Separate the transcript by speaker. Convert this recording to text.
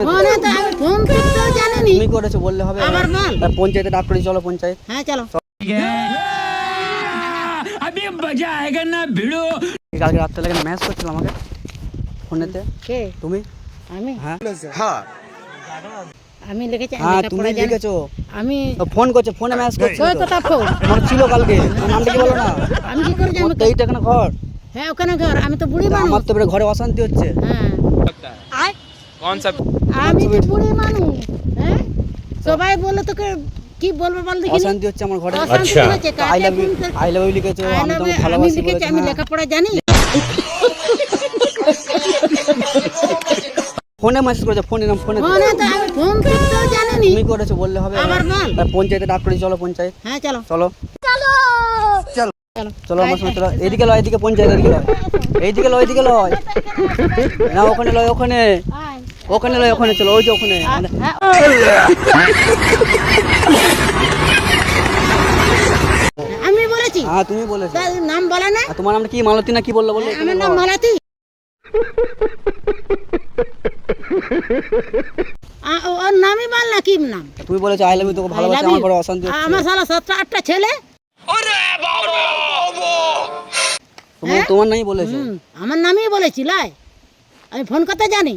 Speaker 1: ফোনে তো আমি ফোন করতেও জানিনি।
Speaker 2: তুমি করেছো বললে হবে?
Speaker 1: আবার বল।
Speaker 2: পঞ্চায়েতে ডাক করি, চলো পঞ্চায়েত।
Speaker 1: হ্যাঁ চলো।
Speaker 3: अभी मजा आएगा ना भिड़ो।
Speaker 2: কালকে রাত্রে লাগে ম্যাচ করছিল আমাকে ফোনেতে।
Speaker 1: কে?
Speaker 2: তুমি?
Speaker 1: আমি?
Speaker 2: হ্যাঁ
Speaker 1: আমি লিখেছি, আমি
Speaker 2: হ্যাঁ,
Speaker 1: লেখাপড়া
Speaker 2: তুমি
Speaker 1: জানি।
Speaker 2: লিখেছো।
Speaker 1: আমি
Speaker 2: ফোন করছে, ফোনে ম্যাচ করছিল
Speaker 1: ওই তো তার ফোন।
Speaker 2: আমার ছিল কালকে। তোমার নামটা কি বলো না?
Speaker 1: আমি কি করে জানবো?
Speaker 2: তো এইটা কেন ঘর?
Speaker 1: হ্যাঁ ওখানে ঘর, আমি তো বুড়ি মানুষ।
Speaker 2: আমার তো এবারে ঘরে অশান্তি হচ্ছে।
Speaker 1: হ্যাঁ আমি তো বুড়ি মানুষ। হ্যাঁ সবাই বলে তোকে কি বলবো বল দেখি।
Speaker 2: অশান্তি হচ্ছে আমার ঘরে।
Speaker 1: অশান্তি হয়েছে, কাকে
Speaker 2: আই লাভ ইউ,
Speaker 1: ফোন করে-
Speaker 2: আই লাভ ইউ লিখেছো,
Speaker 1: I
Speaker 2: আমি
Speaker 1: love
Speaker 2: তোমাকে
Speaker 1: you, আমি
Speaker 2: ভালোবাসি
Speaker 1: লিখেছি,
Speaker 2: বলেছি।
Speaker 1: আমি
Speaker 2: হ্যাঁ।
Speaker 1: লেখাপড়া জানি।
Speaker 2: ফোনে মেসেজ করেছো, ফোনে নাম ফোনে।
Speaker 1: ফোনে তো আমি ফোন করতেও জানিনি।
Speaker 2: তুমি করেছো বললে হবে?
Speaker 1: আবার বল।
Speaker 2: পঞ্চায়েতে ডাক করি, চলো পঞ্চায়েত।
Speaker 1: হ্যাঁ চলো।
Speaker 2: চলো চলো
Speaker 1: চলো
Speaker 2: চলো আমার সঙ্গে চলো। এইদিকে লয়, এইদিকে পঞ্চায়েত, এইদিকে লয়, এইদিকে লয়, এইদিকে লয় না, ওখানে লয়, ওখানে
Speaker 1: আয়।
Speaker 2: ওখানে লয়, ওখানে চলো, ওই যে ওখানে।
Speaker 1: হ্যাঁ, আমি বলেছি।
Speaker 2: হ্যাঁ তুমি বলেছো।
Speaker 1: তার নাম বলে না।
Speaker 2: আর তোমার নামটা কি, মালতী না কি বললো বলো?
Speaker 1: আমার নাম মালাতি। ওর নামই বল না, কি নাম?
Speaker 2: তুমি বলেছো আই লাভ ইউ, তোকে ভালোবাসি, আমার ঘরে অশান্তি হচ্ছে।
Speaker 1: আমার সালা 7-8টা ছেলে।
Speaker 2: তোমার নামই বলেছো।
Speaker 1: আমার নামই বলেছি লাই, আমি ফোন করতে জানি।